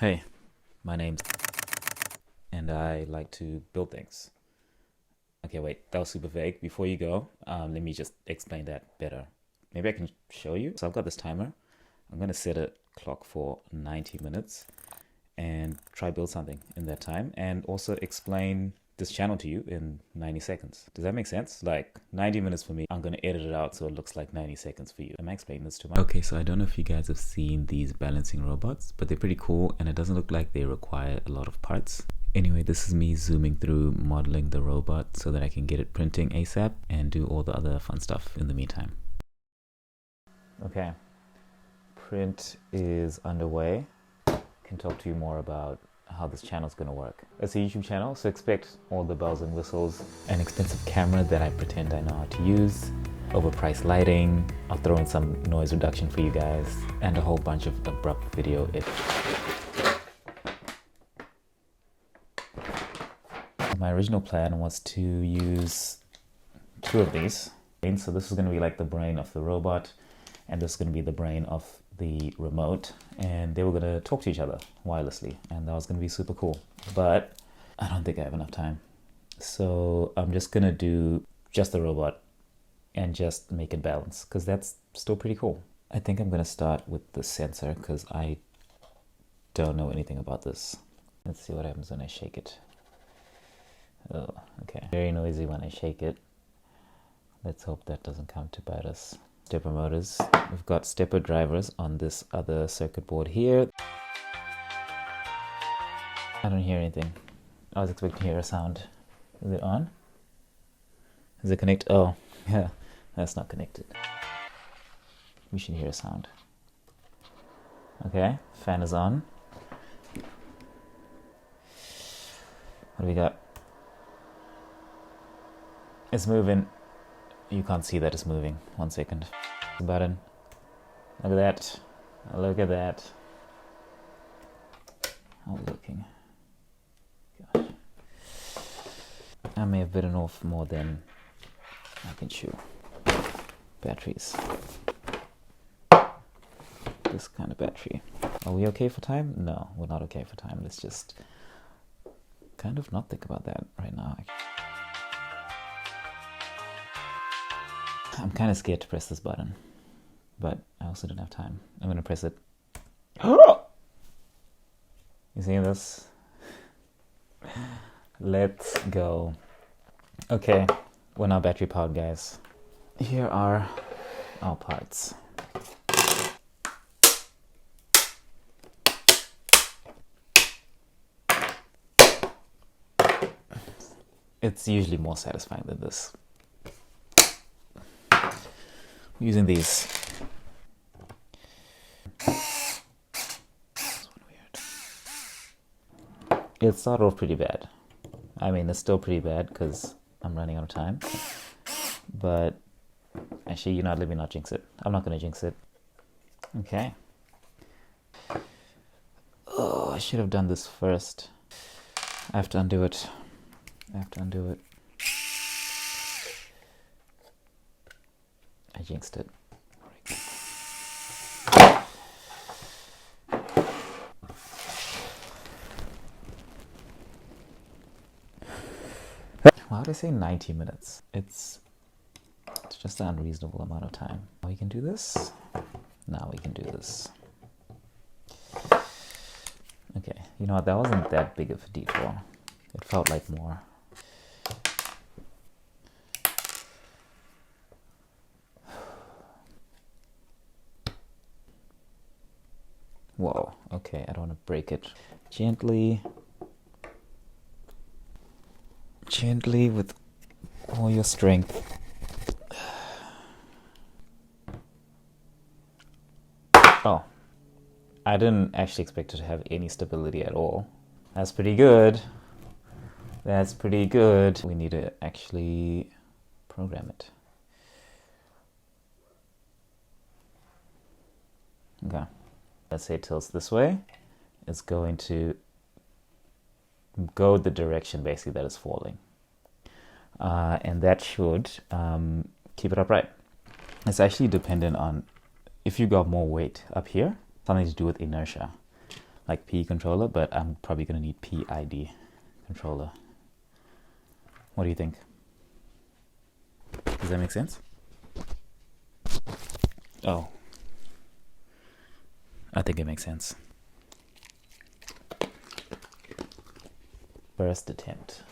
Hey, my name's and I like to build things. Okay, wait, that was super vague. Before you go, let me just explain that better. Maybe I can show you. So I've got this timer. I'm gonna set a clock for 90 minutes and try build something in that time and also explain this channel to you in 90 seconds. Does that make sense? Like 90 minutes for me, I'm gonna edit it out so it looks like 90 seconds for you. Am I explaining this too much? Okay, so I don't know if you guys have seen these balancing robots, but they're pretty cool and it doesn't look like they require a lot of parts. Anyway, this is me zooming through modeling the robot so that I can get it printing ASAP and do all the other fun stuff in the meantime. Okay, print is underway. Can talk to you more about how this channel is going to work. It's a YouTube channel, so expect all the bells and whistles, an expensive camera that I pretend I know how to use, overpriced lighting, I'll throw in some noise reduction for you guys, and a whole bunch of abrupt video edits. My original plan was to use two of these. So this is going to be like the brain of the robot, and this is going to be the brain of the remote, and they were going to talk to each other wirelessly, and that was going to be super cool. But I don't think I have enough time. So I'm just going to do just the robot and just make it balance, because that's still pretty cool. I think I'm going to start with the sensor, because I don't know anything about this. Let's see what happens when I shake it. Oh, okay. Very noisy when I shake it. Let's hope that doesn't come to bite us. Stepper motors. We've got stepper drivers on this other circuit board here. I don't hear anything. I was expecting to hear a sound. Is it on? Is it connected? Oh, yeah, that's not connected. We should hear a sound. Okay, fan is on. What do we got? It's moving. You can't see that it's moving. 1 second. The button. Look at that. Look at that. How looking. Gosh. I may have bitten off more than I can chew. Batteries. This kind of battery. Are we okay for time? No, we're not okay for time. Let's just kind of not think about that right now. I'm kind of scared to press this button, but I also don't have time. I'm going to press it. You see this? Let's go. Okay, we're now battery powered, guys. Here are our parts. It's usually more satisfying than this. Using these. It started off pretty bad. I mean, it's still pretty bad because I'm running out of time. But actually, you know, let me not jinx it. I'm not going to jinx it. Okay. Oh, I should have done this first. I have to undo it. I have to undo it. I jinxed it. Why did I say 90 minutes? It's just an unreasonable amount of time. We can do this. Now we can do this. Okay, you know what? That wasn't that big of a detour. It felt like more. Whoa, okay, I don't want to break it. Gently with all your strength. Oh, I didn't actually expect it to have any stability at all. That's pretty good. That's pretty good. We need to actually program it. Okay. Let's say it tilts this way, it's going to go the direction basically that it's falling. And that should keep it upright. It's actually dependent on if you got more weight up here, something to do with inertia. like P controller, but I'm probably going to need PID controller. What do you think? Does that make sense? Oh, I think it makes sense. First attempt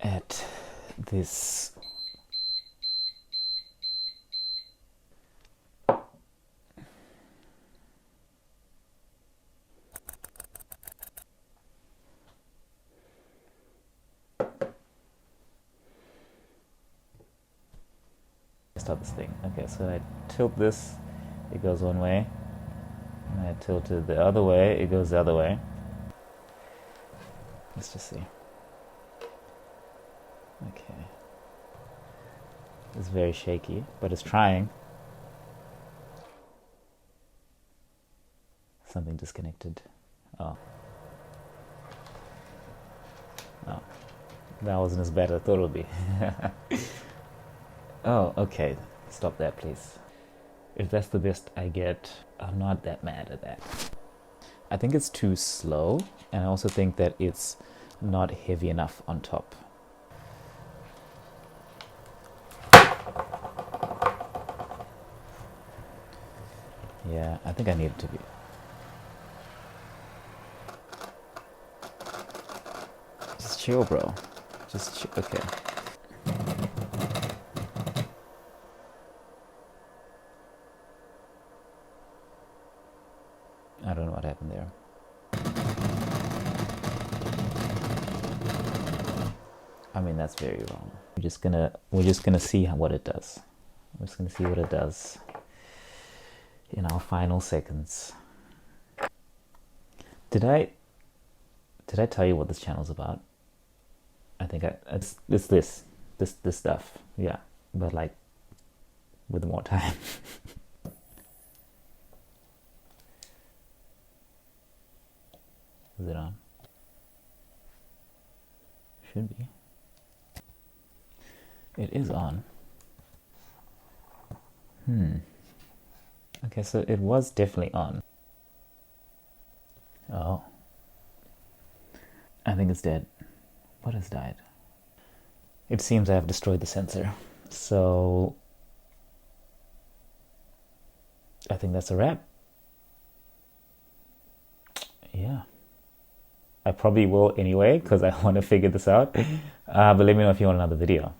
at this. Start this thing. Okay, so I tilt this, it goes one way. And I tilt it the other way, it goes the other way. Let's just see. Okay. It's very shaky, but it's trying. Something disconnected. Oh. Oh. That wasn't as bad as I thought it would be. Oh, okay. Stop that, please. If that's the best I get, I'm not that mad at that. I think it's too slow, and I also think that it's not heavy enough on top. Yeah, I think I need it to be. Just chill, bro. Just chill. Okay. I don't know what happened there. I mean, that's very wrong. We're just gonna see what it does. We're just gonna see what it does in our final seconds. Did I tell you what this channel's about? I think it's this stuff. Yeah, but like with more time. Is it on? Should be. It is on. Okay, so it was definitely on. Oh. I think it's dead. What has died? It seems I have destroyed the sensor. So I think that's a wrap. Yeah. I probably will anyway, because I want to figure this out. But let me know if you want another video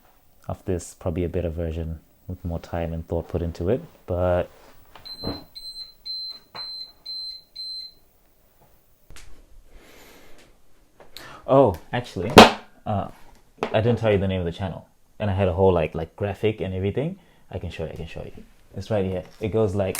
of this, probably a better version with more time and thought put into it. But oh, actually, I didn't tell you the name of the channel, and I had a whole like graphic and everything. I can show you. It's right here. It goes like